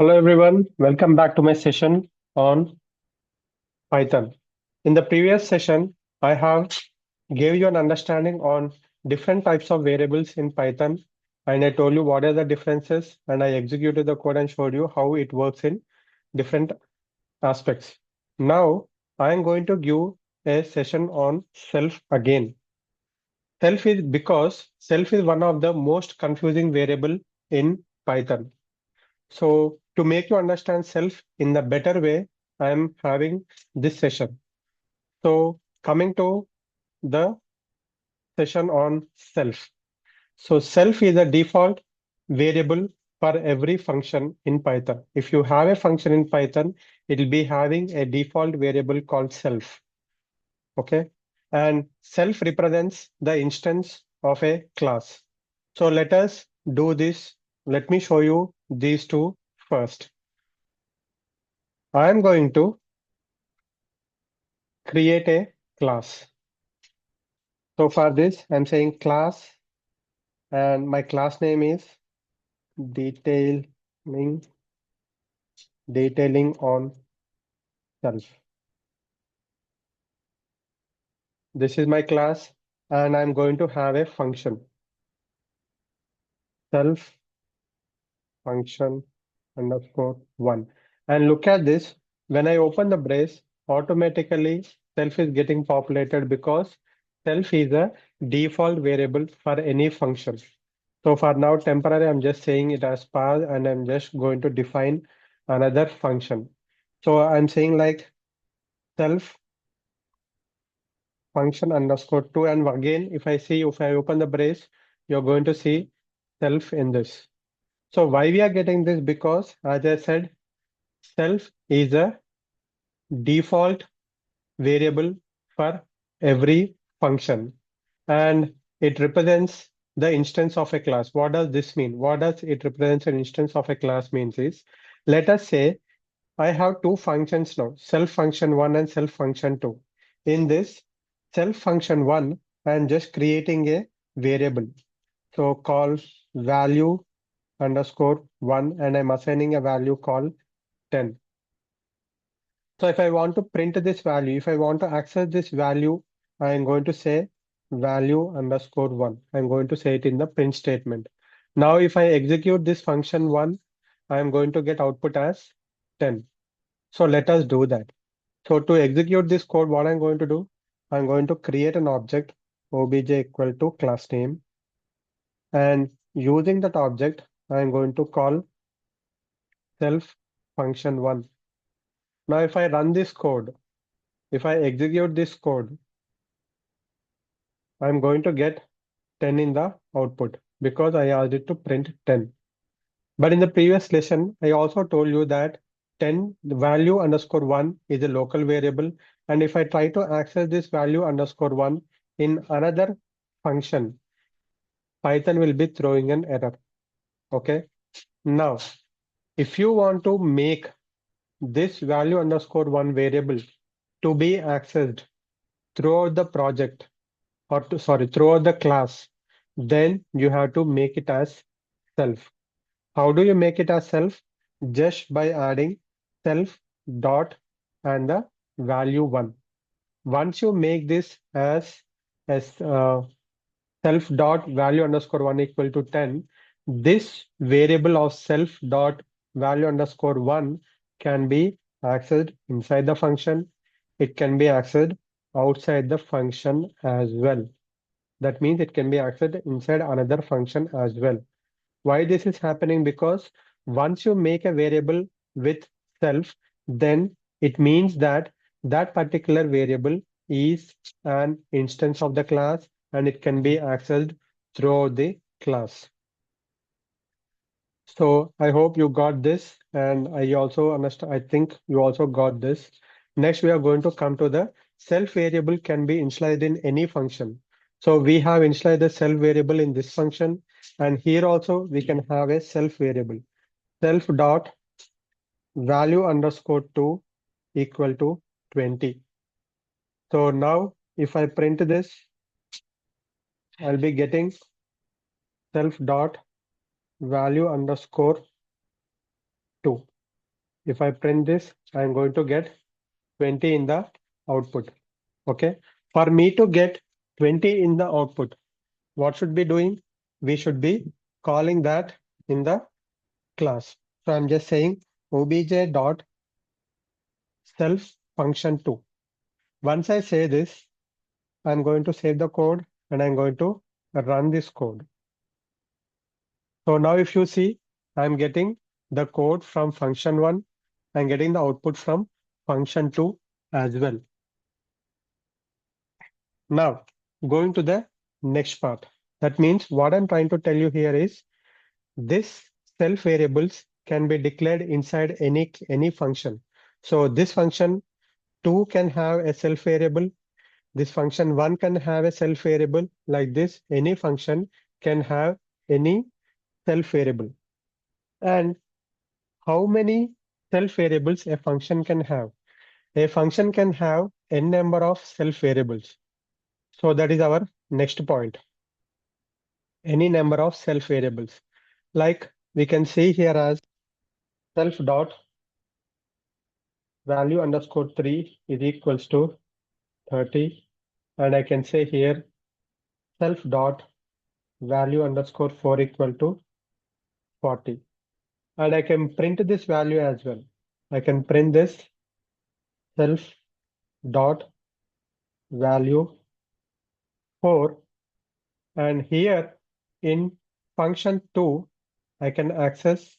Hello everyone, welcome back to my session on Python. In the previous session, I have gave you an understanding on different types of variables in Python, and I told you what are the differences, and I executed the code and showed you how it works in different aspects. Now, I am going to give a session on self again. Self is because self is one of the most confusing variable in Python. So to make you understand self in the better way, I am having this session. So coming to the session on self. So self is a default variable for every function in Python. If you have a function in Python, it will be having a default variable called self. Okay. And self represents the instance of a class. So let us do this. Let me show you these two first. I am going to create a class. So for this, I'm saying class, and my class name is detailing detailing on self. This is my class, and I'm going to have a function, self function underscore one. And look at this. When I open the brace, automatically self is getting populated because self is a default variable for any function. So for now, temporary, I'm just saying it as path, and I'm just going to define another function. So I'm saying like self function underscore two. And again, if I open the brace, you're going to see self in this. So why we are getting this? Because as I said, self is a default variable for every function, and it represents the instance of a class. What does this mean? What does it represents an instance of a class means is, let us say I have two functions now, self function one and self function two. In this self function one, I am just creating a variable. So call value underscore one, and I'm assigning a value called 10. So if I want to print this value, if I want to access this value, I am going to say value underscore one. I'm going to say it in the print statement. Now, if I execute this function one, I am going to get output as 10. So let us do that. So to execute this code, what I'm going to do, I'm going to create an object obj equal to class name. And using that object, I'm going to call self function one. Now, if I run this code, if I execute this code, I'm going to get 10 in the output because I asked it to print 10. But in the previous lesson, I also told you that 10, the value underscore 1 is a local variable. And if I try to access this value underscore 1 in another function, Python will be throwing an error. Okay. Now, if you want to make this value underscore 1 variable to be accessed throughout the project, or throughout the class, then you have to make it as self. How do you make it as self? Just by adding self dot and the value one. Once you make this as self dot value underscore one equal to 10, this variable of self dot value underscore one can be accessed inside the function. It can be accessed outside the function as well. That means it can be accessed inside another function as well. Why this is happening? Because once you make a variable with self, then it means that that particular variable is an instance of the class, and it can be accessed through the class. So I hope you got this, and I also understand, I think you also got this. Next, we are going to come to the self variable can be initialized in any function. So we have initialized the self variable in this function, and here also we can have a self variable, self dot value underscore two equal to 20. So now if I print this, I'll be getting self dot value underscore two. If I print this, I'm going to get 20 in the output. Okay. For me to get 20 in the output, what should be doing? We should be calling that in the class. So I'm just saying obj dot self function 2. Once I say this, I'm going to save the code and I'm going to run this code. So now if you see, I'm getting the code from function 1. I'm getting the output from function 2 as well. Now going to the next part. That means what I'm trying to tell you here is this self variables can be declared inside any function. So this function 2 can have a self variable. This function 1 can have a self variable like this. Any function can have any self variable. And how many self variables a function can have? A function can have n number of self variables. So that is our next point. Any number of self variables. Like we can see here as self dot value underscore 3 is equals to 30. And I can say here self dot value underscore 4 equal to 40. And I can print this value as well. I can print this self dot value 4. And here in function 2, I can access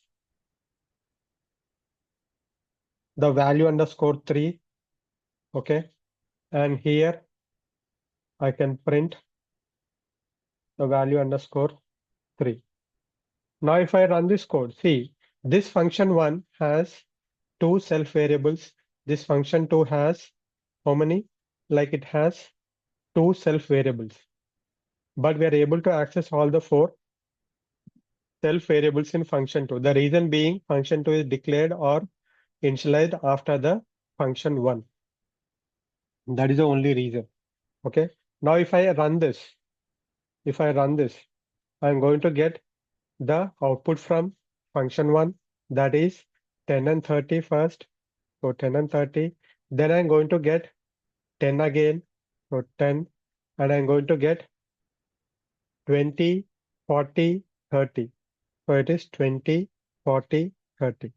the value underscore 3. Okay. And here I can print the value underscore 3. Now if I run this code, see this function 1 has two self variables. This function 2 has how many? Like it has two self variables. But we are able to access all the four self variables in function 2. The reason being function 2 is declared or initialized after the function 1. That is the only reason. Okay. Now if I run this, I'm going to get the output from function 1, that is 10 and 30 first. So 10 and 30. Then I'm going to get 10 again. So 10. And I'm going to get 20, 40, 30. So it is 20, 40, 30.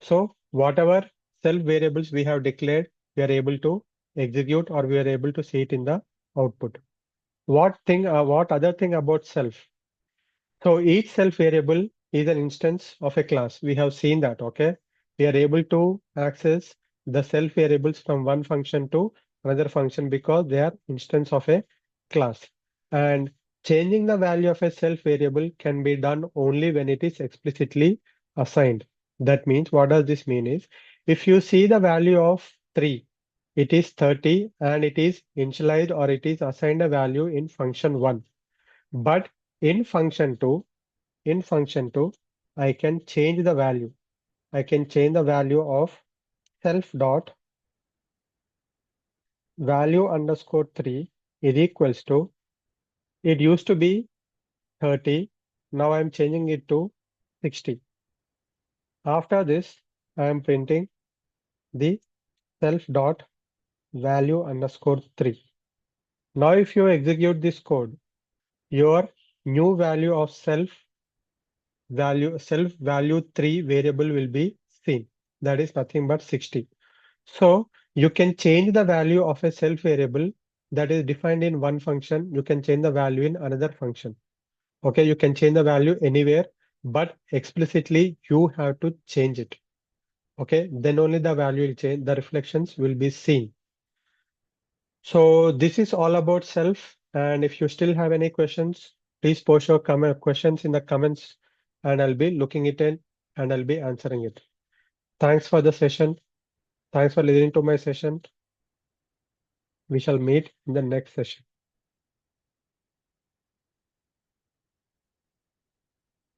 So whatever self variables we have declared, we are able to execute or we are able to see it in the output. What other thing about self? So each self variable is an instance of a class. We have seen that, okay? We are able to access the self variables from one function to another function because they are instance of a class. And changing the value of a self variable can be done only when it is explicitly assigned. That means, what does this mean is, if you see the value of 3, it is 30 and it is initialized or it is assigned a value in function 1. But in function 2, I can change the value. I can change the value of self dot value underscore 3 is equals to, it used to be 30. Now I'm changing it to 60. After this, I am printing the self dot value underscore 3. Now if you execute this code, your new value of self value 3 variable will be seen. That is nothing but 60. So you can change the value of a self variable that is defined in one function. You can change the value in another function. Okay, you can change the value anywhere, but explicitly you have to change it. Okay, then only the value will change, the reflections will be seen. So this is all about self. And if you still have any questions, please post your questions in the comments and I'll be looking it in and I'll be answering it. Thanks for the session. Thanks for listening to my session. We shall meet in the next session.